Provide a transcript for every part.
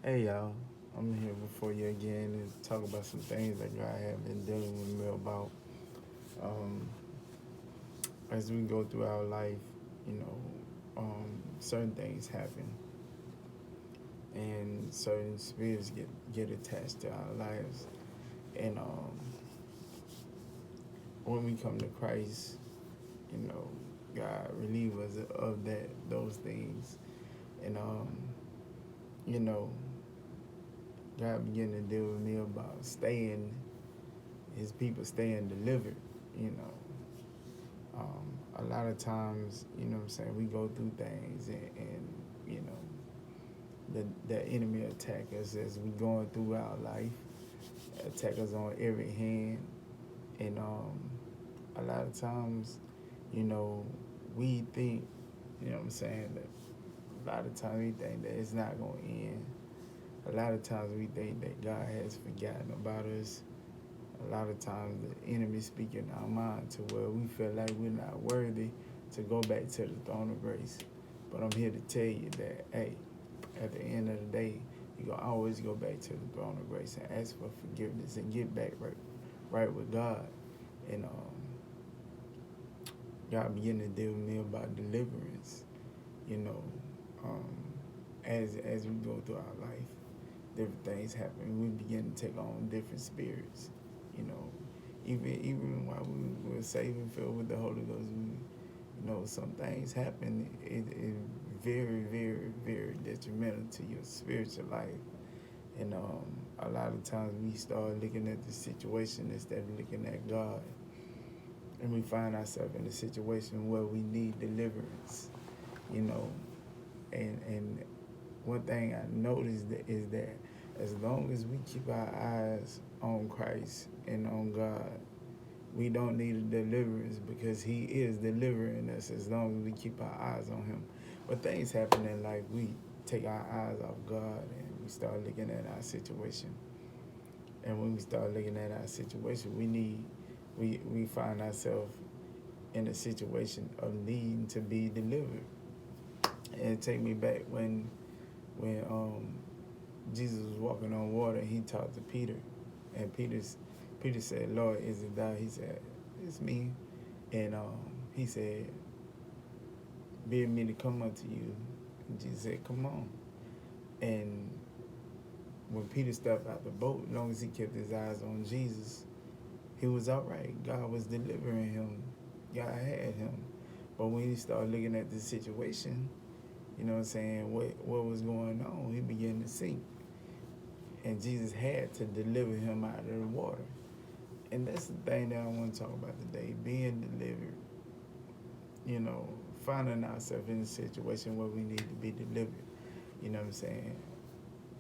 Hey y'all, I'm here before you again to talk about some things that God have been dealing with me about. Um, as we go through our life, you know, certain things happen, and certain spirits get attached to our lives. And when we come to Christ, you know, God relieve us of those things, and you know, God began to deal with me about staying, His people staying delivered. You know, a lot of times, you know what I'm saying, we go through things and you know, the enemy attack us as we going through our life, attack us on every hand. And a lot of times, you know, we think, you know what I'm saying, that a lot of times we think that it's not going to end. A lot of times we think that God has forgotten about us. A lot of times the enemy speak in our mind to where we feel like we're not worthy to go back to the throne of grace. But I'm here to tell you that, hey, at the end of the day, you can always go back to the throne of grace and ask for forgiveness and get back right with God. And God began to deal with me about deliverance. You know, um, as we go through our life, different things happen. We begin to take on different spirits. You know, even while we were saved and filled with the Holy Ghost, some things happen. It very, very, very detrimental to your spiritual life. And a lot of times we start looking at the situation instead of looking at God, and we find ourselves in a situation where we need deliverance. You know, and one thing I noticed is that as long as we keep our eyes on Christ and on God, we don't need a deliverance because He is delivering us as long as we keep our eyes on Him. But things happen in life, we take our eyes off God and we start looking at our situation. And when we start looking at our situation, we find ourselves in a situation of needing to be delivered. And it take me back when Jesus was walking on water and He talked to Peter, and Peter said, "Lord, is it thou?" He said, "It's me." And he said, "Bid me to come unto you." And Jesus said, "Come on." And when Peter stepped out the boat, as long as he kept his eyes on Jesus, he was all right. God was delivering him. God had him. But when he started looking at the situation, you know what I'm saying, what was going on, he began to sink. And Jesus had to deliver him out of the water. And that's the thing that I want to talk about today, being delivered. You know, finding ourselves in a situation where we need to be delivered. You know what I'm saying?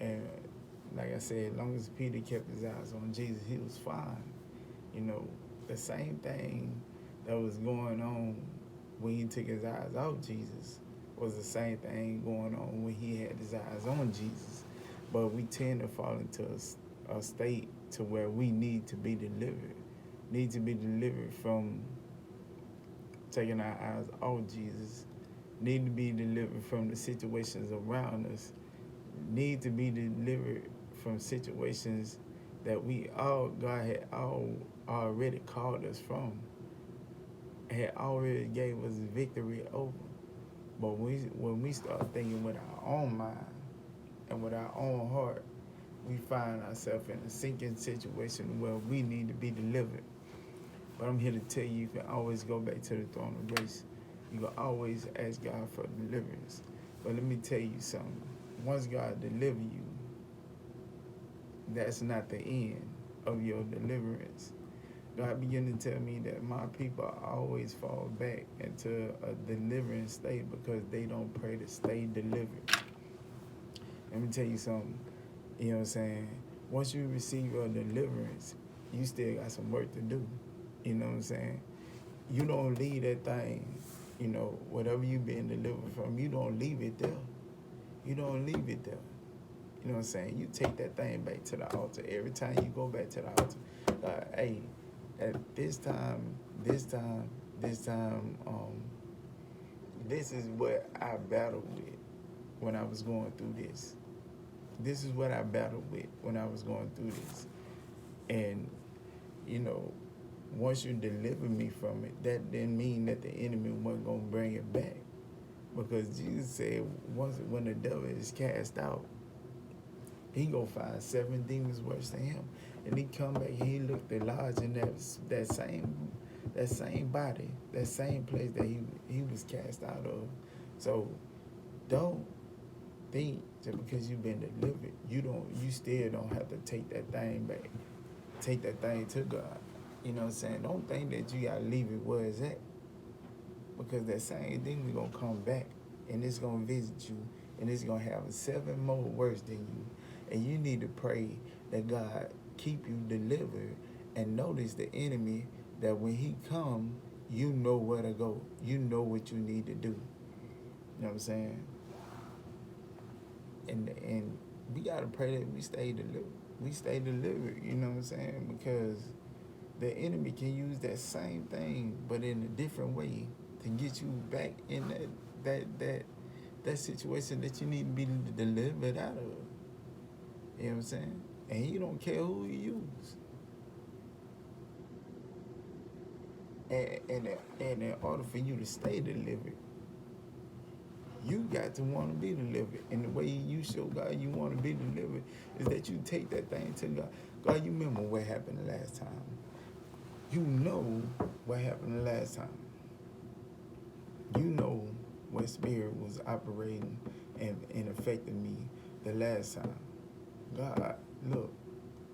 And like I said, as long as Peter kept his eyes on Jesus, he was fine. You know, the same thing that was going on when he took his eyes off Jesus was the same thing going on when he had his eyes on Jesus. But we tend to fall into a state to where we need to be delivered, need to be delivered from taking our eyes off Jesus, need to be delivered from the situations around us, need to be delivered from situations that God had already called us from, had already gave us victory over. But when we start thinking with our own mind and with our own heart, we find ourselves in a sinking situation where we need to be delivered. But I'm here to tell you, you can always go back to the throne of grace. You can always ask God for deliverance. But let me tell you something. Once God deliver you, that's not the end of your deliverance. God began to tell me that my people always fall back into a deliverance state because they don't pray to stay delivered. Let me tell you something. You know what I'm saying? Once you receive your deliverance, you still got some work to do. You know what I'm saying? You don't leave that thing, whatever you being delivered from, you don't leave it there. You don't leave it there. You know what I'm saying? You take that thing back to the altar. Every time you go back to the altar, hey, at this time, this time, this time, this is what I battled with when I was going through this. this is what I battled with when I was going through this. And, you know, once you deliver me from it, that didn't mean that the enemy wasn't going to bring it back. Because Jesus said, once when the devil is cast out, he go find 7 demons worse than him. And he come back and he looked at large in that same body, that same place that he was cast out of. So don't think just because you've been delivered, you still don't have to take that thing back. Take that thing to God. You know what I'm saying? Don't think that you gotta leave it where it's at. Because that same thing is gonna come back and it's gonna visit you and it's gonna have 7 more worse than you. And you need to pray that God keep you delivered and notice the enemy that when he come, you know where to go. You know what you need to do. You know what I'm saying? And we gotta pray that we stay delivered. We stay delivered, you know what I'm saying? Because the enemy can use that same thing but in a different way to get you back in that situation that you need to be delivered out of. You know what I'm saying? And he don't care who you use. And in order for you to stay delivered, you got to want to be delivered. And the way you show God you want to be delivered is that you take that thing to God. God, you remember what happened the last time. You know what happened the last time. You know what spirit was operating and affecting me the last time. God, look,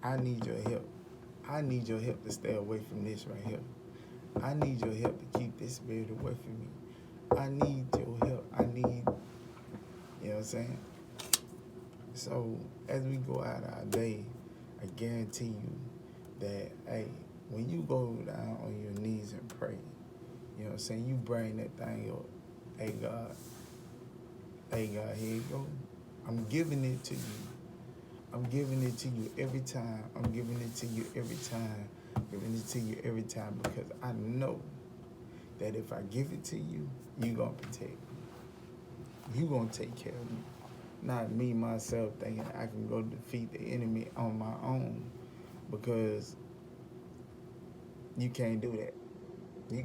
I need your help. I need your help to stay away from this right here. I need your help to keep this spirit away from me. I need your help. I need, you know what I'm saying? So as we go out our day, I guarantee you that, hey, when you go down on your knees and pray, you know what I'm saying, you bring that thing up. Hey God, here you go. I'm giving it to you. I'm giving it to you every time. I'm giving it to you every time. Giving it to you every time because I know that if I give it to you, you're going to protect me. You're going to take care of me. Not me, myself, thinking I can go defeat the enemy on my own because you can't do that. You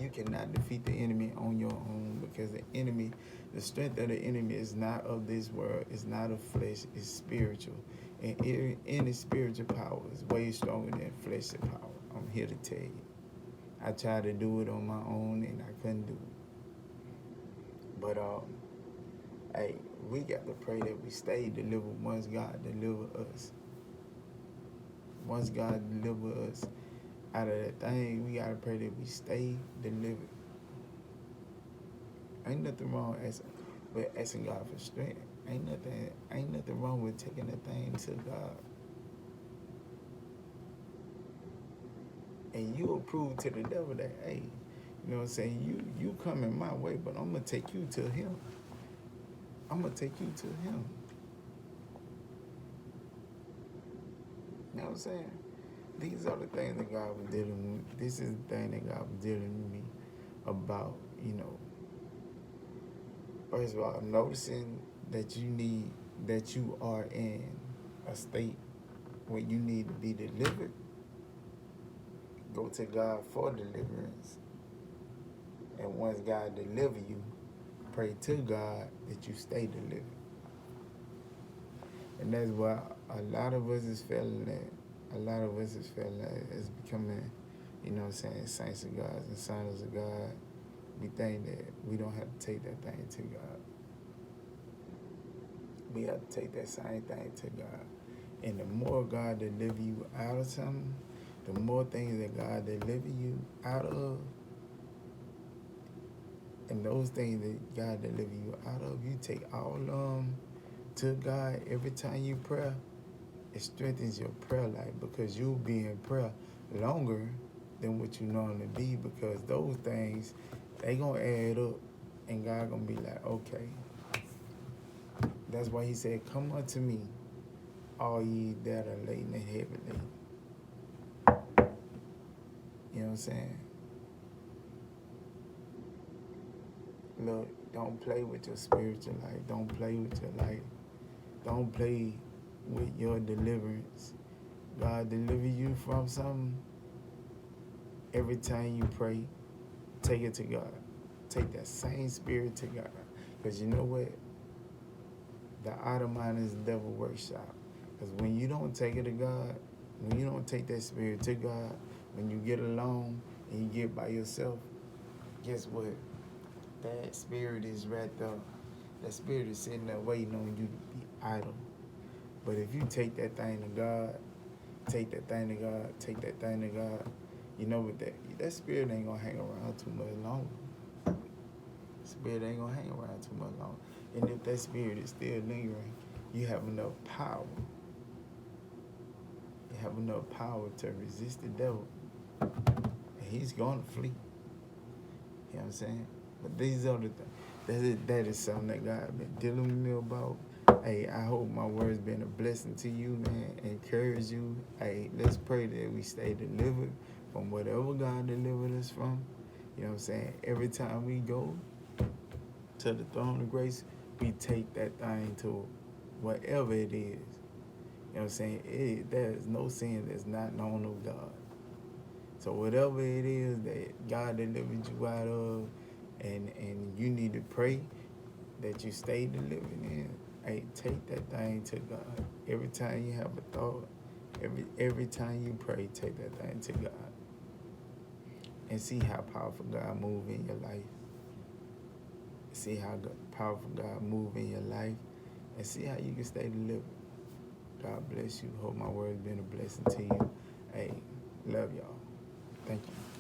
cannot defeat the enemy on your own because the strength of the enemy is not of this world, it's not of flesh, it's spiritual. And any spiritual power is way stronger than fleshly power. I'm here to tell you. I tried to do it on my own and I couldn't do it. But hey, we got to pray that we stay delivered once God deliver us. Once God deliver us out of that thing, we gotta pray that we stay delivered. Ain't nothing wrong with asking God for strength. Ain't nothing wrong with taking that thing to God. And you'll prove to the devil that, hey, you know what I'm saying, you coming my way, but I'm gonna take you to him. I'm gonna take you to him. You know what I'm saying? These are the things that God was dealing with. This is the thing that God was dealing with me about, you know. First of all, noticing that you are in a state where you need to be delivered. Go to God for deliverance. And once God deliver you, pray to God that you stay delivered. And that's why a lot of us is feeling that. A lot of us is feeling that it's becoming, you know what I'm saying, saints of God and sons of God. We think that we don't have to take that thing to God. We have to take that same thing to God. And the more God deliver you out of something, the more things that God deliver you out of, and those things that God deliver you out of, you take all of them to God every time you pray. It strengthens your prayer life because you'll be in prayer longer than what you normally be because those things, they gonna add up and God gonna be like, okay. That's why he said, come unto me, all ye that are laden and heavy laden. You know what I'm saying? Look, don't play with your spiritual life. Don't play with your life. Don't play with your deliverance. God deliver you from something. Every time you pray, take it to God. Take that same spirit to God. Because you know what? The outer mind is the devil's workshop. Because when you don't take it to God, when you don't take that spirit to God, when you get alone and you get by yourself, guess what? That spirit is right there. That spirit is sitting there waiting on you to be idle. But if you take that thing to God, take that thing to God, take that thing to God, you know what, that spirit ain't gonna hang around too much longer. Spirit ain't gonna hang around too much longer. And if that spirit is still lingering, you have enough power. You have enough power to resist the devil. And he's gonna flee. You know what I'm saying? But these are the things. That is something that God been dealing with me about. Hey, I hope my words been a blessing to you, man. Encourage you. Hey, let's pray that we stay delivered from whatever God delivered us from. You know what I'm saying? Every time we go to the throne of grace, we take that thing to whatever it is. You know what I'm saying? There is no sin that's not known of God. So whatever it is that God delivered you out of, and you need to pray that you stay delivered in, hey, take that thing to God. Every time you have a thought, every time you pray, take that thing to God. And see how powerful God move in your life. See how powerful God move in your life. And see how you can stay delivered. God bless you. Hope my word has been a blessing to you. Hey, love y'all. Thank you.